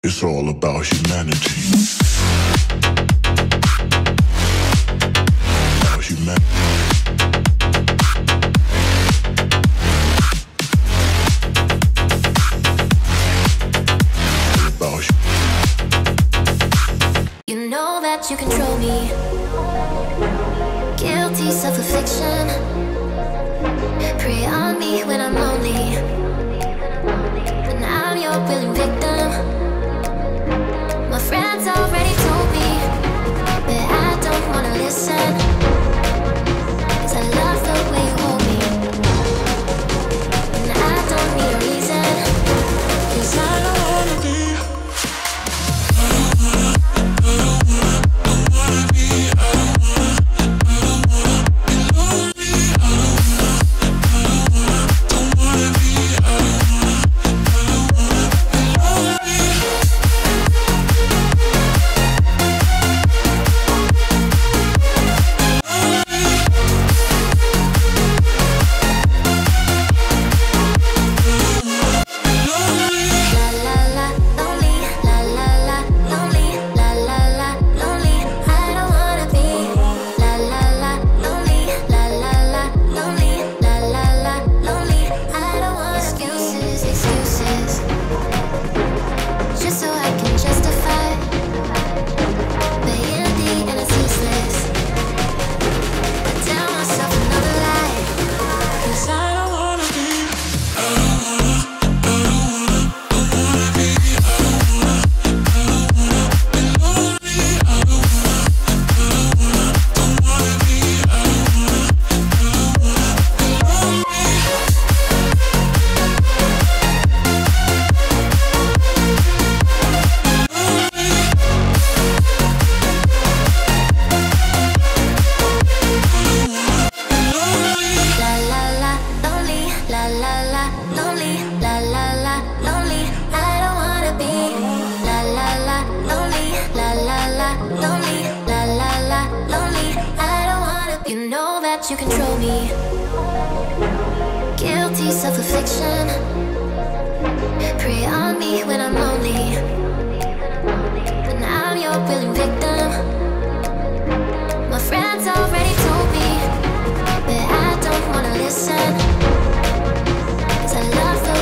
It's all about humanity. About humanity. You know that you control me. Guilty self-affliction. Prey on me when I'm lonely. But now I'm your willing victim. My friends already told me, but I don't wanna listen. 'Cause I love the way you hold me. And I don't need a reason. 'Cause I don't wanna be. You control me. Guilty self-affliction. Prey on me when I'm lonely. But now I'm your willing victim. My friends already told me, but I don't wanna listen. 'Cause I love the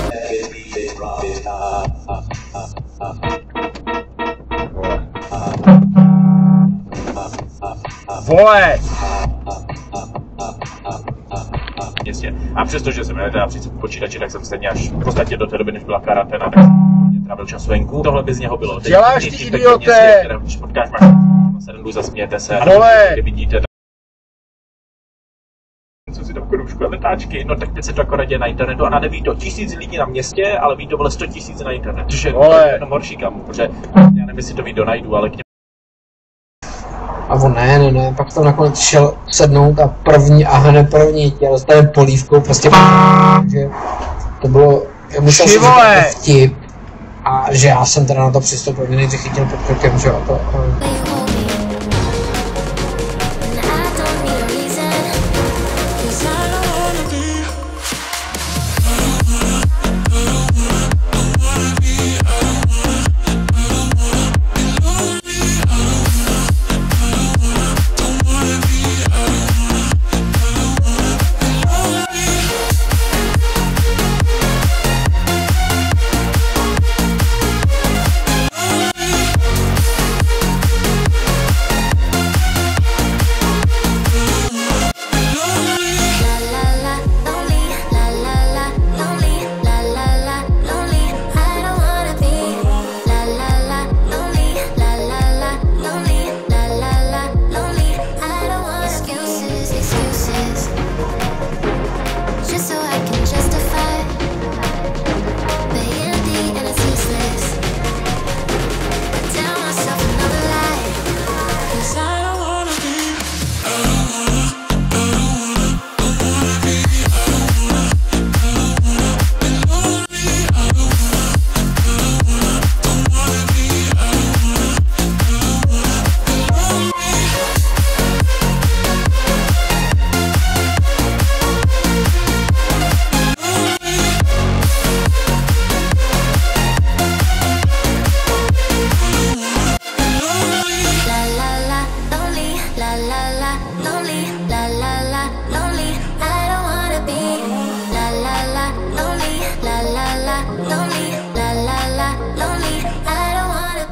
Vole! A přestože jsem teda při počítači, tak jsem stejně až v podstatě do té doby, než byla karanténa, tak jsem trávil čas venku. Tohle bez něho bylo. Děláš ty idiote! Když potkáš máš 7 dů, zasmějete se. Dole! Kde vidíte, co si tam kroužku a letáčky, no tak teď se to akorát děje na internetu a neví to 1000 lidí na městě, ale ví to vole 100 000 na internetu. Což je jenom horší kamu, protože já nevím, jestli to video najdu, ale k němu. A on ne, pak tam nakonec šel sednout a první chtěl s tady polívkou prostě takže to bylo, já myslel si, že to je vtip a že já jsem teda na to přistoupil, mě nejdřív chytil pod krkem, že jo, to.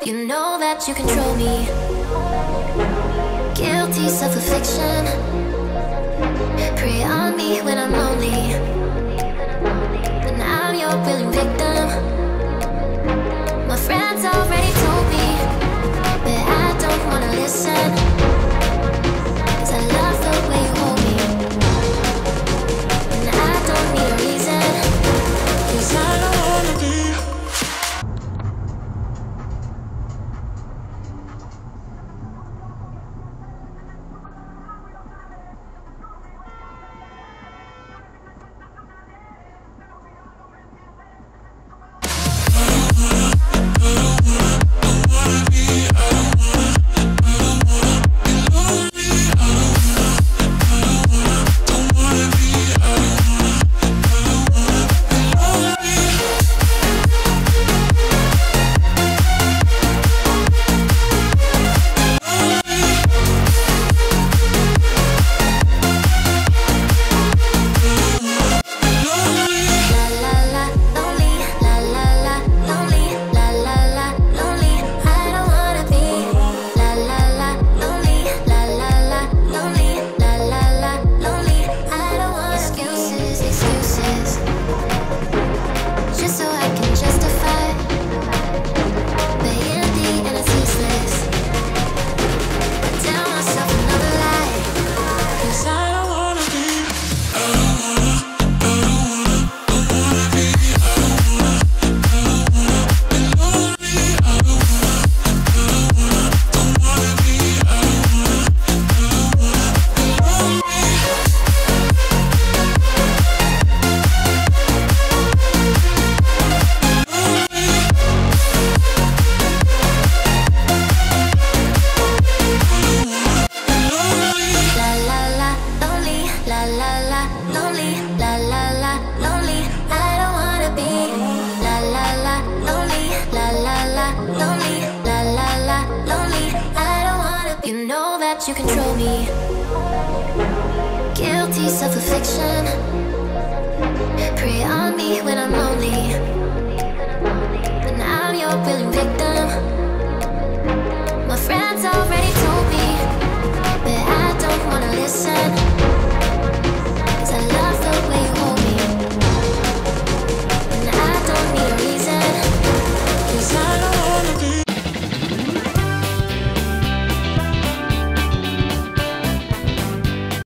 You know that you control me. Guilty self-affliction. Prey on me when I'm lonely. But now I'm your willing victim. My friends already told me, but I don't wanna listen. 'Cause I love the way you hold me. And I don't need a reason. 'Cause I don't wanna be. You control me. Guilty self-affliction. Prey on me when I'm lonely. But now I'm your willing victim.